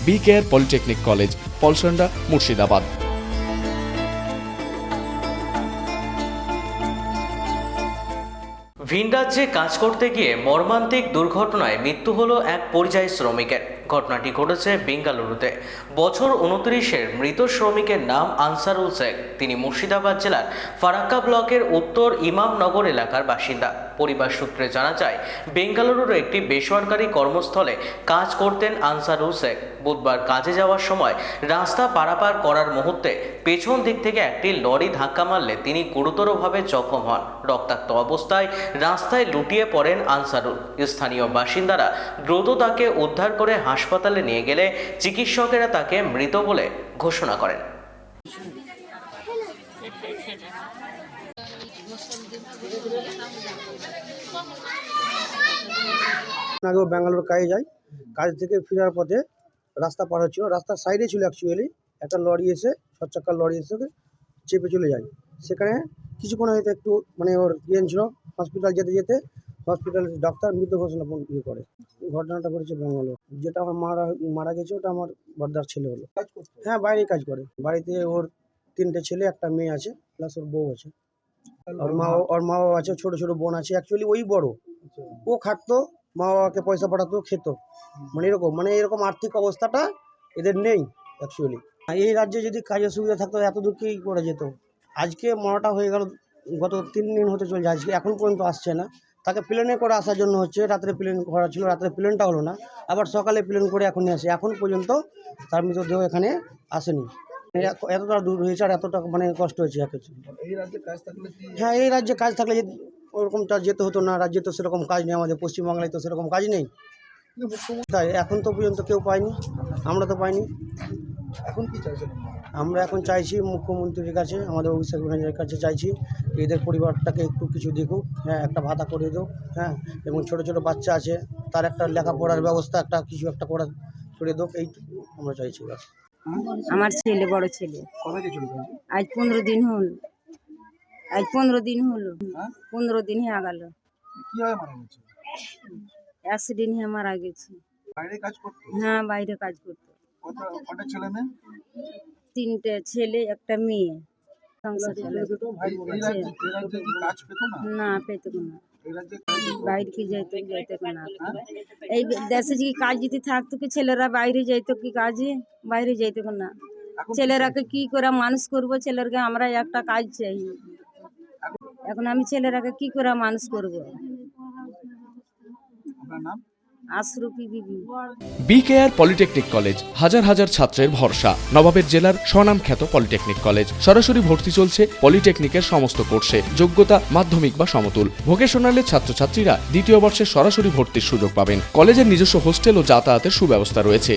B care polytechnic college, Palsanda, Murshidabad. ভিন রাজ্যে কাজ করতে গিয়ে মর্মান্তিক দুর্ঘটনায় মৃত্যু হলো এক পরিযায়ী শ্রমিকের। ঘটনাটি ঘটেছে বেঙ্গালুরুতে। বছর 29-এর মৃত শ্রমিকের নাম আনসারুল শেখ। তিনি মুর্শিদাবাদ জেলার ফারাক্কা ব্লকের উত্তর ইমামনগর এলাকার বাসিন্দা। পরিবার সূত্রে জানা যায়, বেঙ্গালুরুর একটি বেসরকারি কর্মস্থলে কাজ করতেন আনসারুল শেখ। বুধবার কাজে যাওয়ার সময় রাস্তা পারাপার করার মুহূর্তে পেছন দিক থেকে একটি লরি ধাক্কা মারলে তিনি গুরুতরভাবে জখম হন। রক্তাক্ত অবস্থায় রাস্তায় লুটিয়ে পড়েন আনসারুল। স্থানীয় বাসিন্দারা দ্রুত তাকে উদ্ধার করে হাসপাতালে নিয়ে গেলে চিকিৎসকেরা তাকে মৃত বলে ঘোষণা করেন। আগেও ব্যাঙ্গালোর কাজে যাই, কাজ থেকে ফেরার পথে রাস্তা পার হচ্ছিল, রাস্তার সাইডে ছিল অ্যাকচুয়ালি একটা লরি এসে, 6 চাকার লরি এসে চেপে চলে যায়। সেখানে কিছুক্ষণ হয়তো একটু ওর জ্ঞান ছিল, হসপিটাল যেতে যেতে হসপিটাল ডাক্তার মৃত ঘোষণা করে। ঘটনাটা ঘটেছে ব্যাঙ্গালোর। যেটা আমার মারা গেছে ওটা আমার বড়দার ছেলে হলো। হ্যাঁ, বাইরেই কাজ করে। বাড়িতে ওর 3টে ছেলে, একটা মেয়ে আছে, প্লাস ওর বউ আছে, ওর মা বাবা আছে, ছোট ছোট বোন আছে। অ্যাকচুয়ালি ওই বড়, ও খাটতো, মা বাবাকে পয়সা পাঠাতো, খেত, এরকম আর্থিক অবস্থাটা এদের নেই অ্যাকচুয়ালি। এই রাজ্যে যদি কাজের সুবিধা থাকতো এত দূর কি করে যেত। আজকে মরাটা হয়ে গেল, গত 3 দিন হতে চলছে, আজকে এখন পর্যন্ত আসছে না। তাকে প্লেনে করে আসার জন্য হচ্ছে, রাত্রে প্লেন করা ছিল, রাত্রে প্লেনটা হলো না, আবার সকালে প্লেন করে এখনই আসে। এখন পর্যন্ত তার মৃতদেহ এখানে আসেনি। এতটা দূর হয়েছে আর এতটা কষ্ট হয়েছে। হ্যাঁ, এই রাজ্যে কাজ থাকলে ওরকমটা যেতে হতো না। রাজ্যে তো সেরকম কাজ নেই, আমাদের পশ্চিমবাংলায় তো সেরকম কাজ নেই। তাই এখন তো পর্যন্ত কেউ পায়নি, আমরা তো পাইনি। এখন কি চাইছেন? আমরা এখন চাইছি মুখ্যমন্ত্রীর কাছে, আমাদের অভিষেক ব্যানার্জির কাছে চাইছি, এদের পরিবারটাকে একটু কিছু দেখুক। হ্যাঁ, একটা ভাতা করে দিও। হ্যাঁ, এবং ছোট ছোট বাচ্চা আছে, তার একটা লেখাপড়ার ব্যবস্থা একটা কিছু একটা করে দিও, এইটুকু আমরা চাইছি। আমার ছেলে, বড় ছেলে, আজ 15 দিন হল। আজ 15 দিন হলো, 15 দিন হয়ে গেল। অ্যাক্সিডেন্ট হয়ে মারা গেছে। হ্যাঁ, বাইরে কাজ করতো। 3টে ছেলে, একটা মেয়ে। সংসার না পেত না, বাইরে কি যেতে না। এই দেশে কি কাজ যদি থাকতো কি ছেলেরা বাইরে যেত কি কাজে? বাইরে যেতে না। ছেলেরাকে কি করে মানুষ করবো? ছেলেরাকে আমরা একটা কাজ চাই। এখন আমি ছেলেরাকে কি করে মানুষ করবো? আশরুফি বিবি। বি কেয়ার পলিটেকনিক কলেজ, হাজার হাজার ছাত্রের ভরসা। নবাবের জেলার স্বনামখ্যাত পলিটেকনিক কলেজ। সরাসরি ভর্তি চলছে পলিটেকনিকের সমস্ত কোর্সে। যোগ্যতা মাধ্যমিক বা সমতুল। ভোকেশনালের ছাত্রছাত্রীরা 2য় বর্ষে সরাসরি ভর্তির সুযোগ পাবেন। কলেজের নিজস্ব হোস্টেল ও যাতায়াতের সুব্যবস্থা রয়েছে।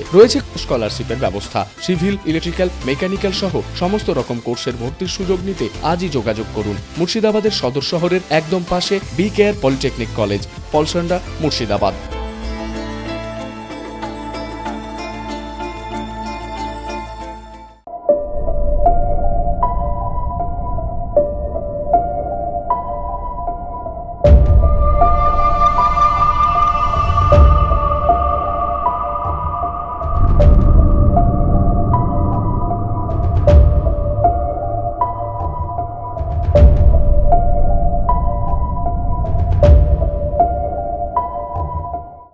স্কলারশিপের ব্যবস্থা। সিভিল, ইলেকট্রিক্যাল, মেকানিক্যাল সহ সমস্ত রকম কোর্সের ভর্তির সুযোগ নিতে আজই যোগাযোগ করুন। মুর্শিদাবাদের সদর শহরের একদম পাশে be care polytechnic college, Palsanda, Murshidabad.